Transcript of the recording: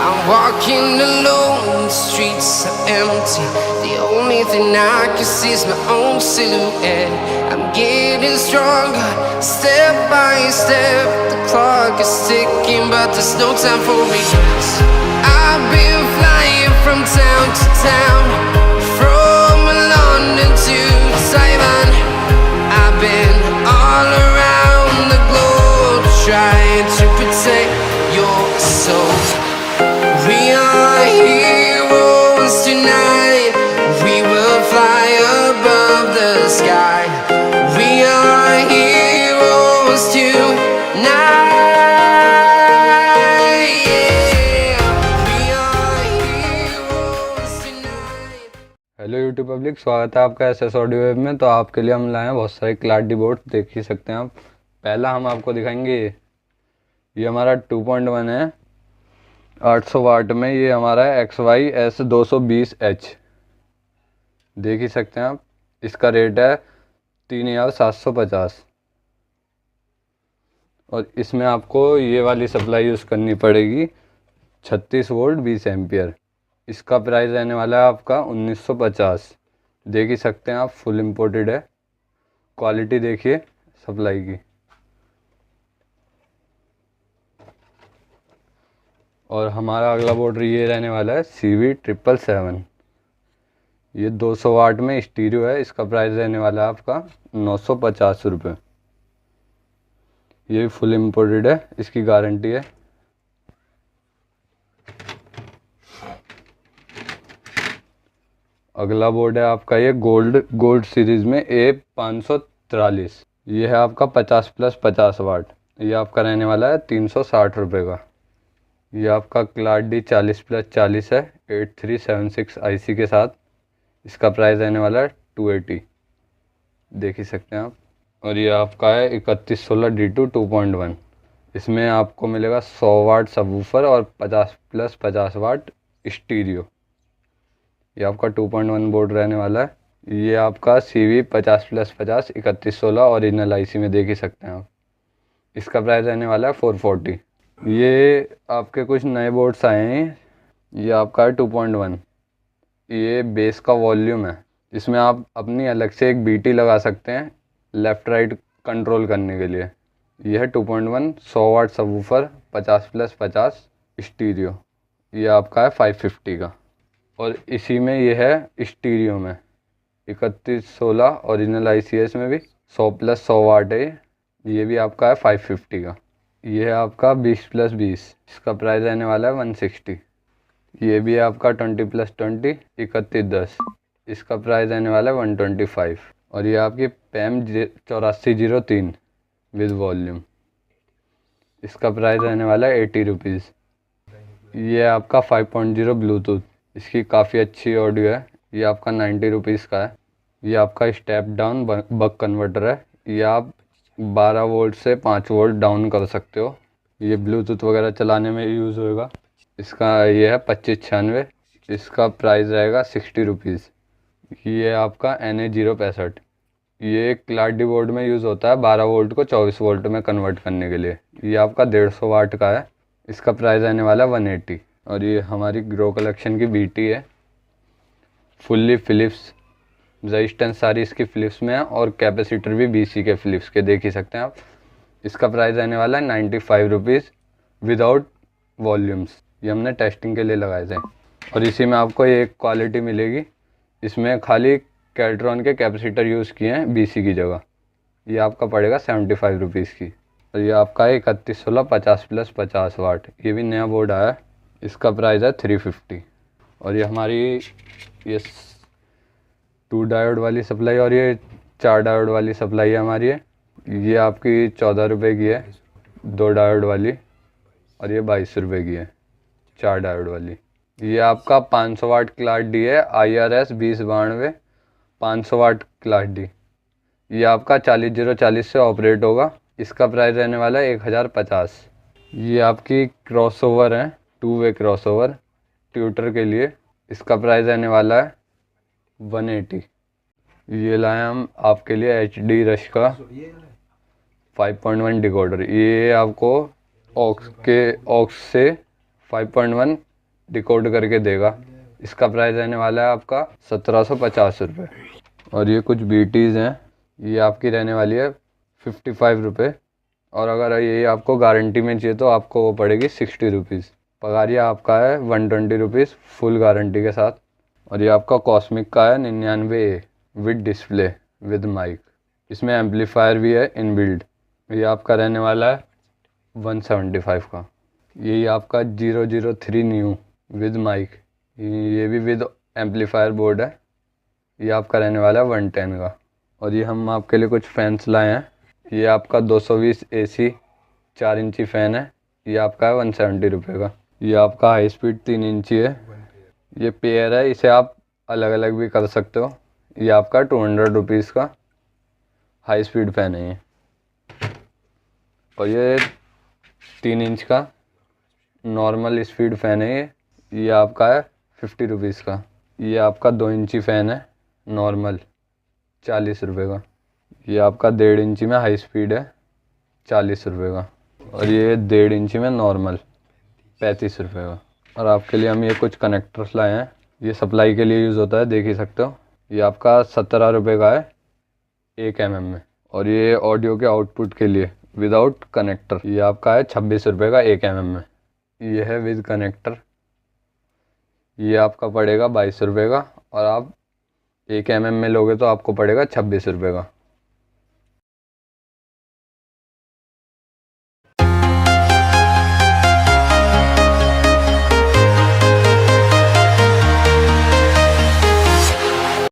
I'm walking alone, the streets are empty. The only thing I can see is my own silhouette. I'm getting stronger, step by step. The clock is ticking, but there's no time for regrets. I've been flying from town to town, from London to Taiwan. I've been all around the globe, trying to protect your soul. We are heroes tonight. We will fly above the sky. We are heroes tonight. Yeah. We are heroes tonight. Hello YouTube public, स्वागत है आपका SS audio web में। तो आपके लिए हम लाए हैं बहुत सारे क्लाडी बोर्ड, देख ही सकते हैं आप। पहला हम आपको दिखाएंगे, ये हमारा 2.1 है, 800 वाट में। ये हमारा है XYS 220H, देख ही सकते हैं आप। इसका रेट है 3750 और इसमें आपको ये वाली सप्लाई यूज़ करनी पड़ेगी, 36 वोल्ट 20 एम्पियर। इसका प्राइस रहने वाला है आपका 1950। देख ही सकते हैं आप, फुल इम्पोर्टेड है। क्वालिटी देखिए सप्लाई की। और हमारा अगला बोर्ड ये रहने वाला है CV777। ये 200 वाट में स्टीरियो है। इसका प्राइस रहने वाला है आपका 950 रुपये। ये भी फुल इम्पोर्टेड है, इसकी गारंटी है। अगला बोर्ड है आपका ये गोल्ड सीरीज़ में A543। ये है आपका 50+50 वाट। ये आपका रहने वाला है 360 रुपये का। ये आपका क्लाडी 40+40 है, 8376 IC के साथ। इसका प्राइस रहने वाला है 280, देख ही सकते हैं आप। और ये आपका है 3116 D2 2.1। इसमें आपको मिलेगा 100 वाट सबवूफर और 50+50 वाट स्टीरियो। ये आपका 2.1 बोर्ड रहने वाला है। ये आपका CV 50+50 3116 ओरिजिनल IC में, देख ही सकते हैं आप। इसका प्राइस रहने वाला है 440। ये आपके कुछ नए बोर्ड्स आए हैं। ये आपका है 2.1। ये बेस का वॉल्यूम है। इसमें आप अपनी अलग से एक BT लगा सकते हैं लेफ़्ट राइट कंट्रोल करने के लिए। ये है 2.1, 100 वाट सबवूफर, 50+50 स्टीरियो। ये आपका है 550 का। और इसी में ये है स्टीरियो में 3116 ओरिजिनल IC है। इसमें भी 100+100 वाट है। ये भी आपका है 550 का। ये है आपका 20+20। इसका प्राइस रहने वाला है 160। ये भी है आपका 20+20 3110। इसका प्राइस रहने वाला है 125। और ये आपकी PAM 8403 विद वॉल्यूम। इसका प्राइस रहने वाला है 80 रुपीज़। ये आपका 5.0 ब्लूटूथ। इसकी काफ़ी अच्छी ऑडियो है। ये आपका 90 रुपीज़ का है। ये आपका स्टेप डाउन बक कन्वर्टर है। ये आप 12 वोल्ट से 5 वोल्ट डाउन कर सकते हो। ये ब्लूटूथ वगैरह चलाने में यूज़ होगा। इसका ये है 2596। इसका प्राइस रहेगा 60 रुपीज़। ये आपका NA065। ये क्लाडी बोर्ड में यूज़ होता है 12 वोल्ट को 24 वोल्ट में कन्वर्ट करने के लिए। ये आपका 150 वाट का है। इसका प्राइस रहने वाला है 180। और ये हमारी ग्रो कलेक्शन की BT है, फुल्ली फ़िलिप्स। रेजिस्टेंस सारी इसकी फ़िलिप्स में है और कैपेसिटर भी BC के फ़िलिप्स के, देख ही सकते हैं आप। इसका प्राइस रहने वाला है 95 रुपीज़ विदाउट वॉल्यूम्स। ये हमने टेस्टिंग के लिए लगाए थे। और इसी में आपको एक क्वालिटी मिलेगी, इसमें खाली कैल्ट्रॉन के कैपेसिटर यूज़ किए हैं BC की जगह। ये आपका पड़ेगा 75 रुपीज़ की। और ये आपका है 3116 50+50 वाट। ये भी नया बोर्ड आया है। इसका प्राइस है 350। और ये हमारी ये 2 डायोड वाली सप्लाई और ये 4 डायोड वाली सप्लाई है हमारी है। ये आपकी 14 रुपये की है 2 डायोड वाली, और ये 22 रुपये की है 4 डायोड वाली। ये आपका 500 वाट क्लास D है, IRS 2092 500 वाट क्लास D। ये आपका 40040 से ऑपरेट होगा। इसका प्राइस रहने वाला है 1050। ये आपकी क्रॉसओवर है, 2 वे क्रॉसओवर ट्यूटर के लिए। इसका प्राइस रहने वाला है 180। ये लाए हम आपके लिए HD रश का 5.1 डिकोडर। ये आपको ऑक्स से 5.1 डिकोड करके देगा। इसका प्राइस रहने वाला है आपका 1750 रुपये। और ये कुछ बीटीज़ हैं, ये आपकी रहने वाली है 55 रुपये। और अगर ये आपको गारंटी में चाहिए तो आपको वो पड़ेगी 60 रुपीज़। पगारिया आपका है 120 रुपीज़ फुल गारंटी के साथ। और ये आपका कॉस्मिक का है 99A with display with mic. इसमें एम्पलीफायर भी है इनबिल्ड। ये आपका रहने वाला है 175 का। यही आपका 003 न्यू विद माइक, ये भी विद एम्पलीफायर बोर्ड है। ये आपका रहने वाला है 110 का। और ये हम आपके लिए कुछ फैंस लाए हैं। ये आपका 220 AC 4 इंची फ़ैन है। ये आपका है 170 रुपये का। ये आपका हाई स्पीड 3 इंची है। ये पेयर है, इसे आप अलग अलग भी कर सकते हो। ये आपका 200 रुपीज़ का हाई स्पीड फ़ैन है ये। और ये 3 इंच का नॉर्मल स्पीड फ़ैन है ये आपका है 50 रुपीज़ का। ये आपका 2 इंची फ़ैन है नॉर्मल 40 रुपये का। ये आपका 1.5 इंची में हाई स्पीड है 40 रुपये का। और ये 1.5 इंची में नॉर्मल 35 रुपये का। और आपके लिए हम ये कुछ कनेक्टर्स लाए हैं, ये सप्लाई के लिए यूज़ होता है, देख ही सकते हो। ये आपका 17 रुपये का है 1 mm में। और ये ऑडियो के आउटपुट के लिए विदाउट कनेक्टर, ये आपका है 26 रुपये का 1 mm में। ये है विद कनेक्टर, ये आपका पड़ेगा 22 रुपये का। और आप 1 mm में लोगे तो आपको पड़ेगा 26 रुपये का।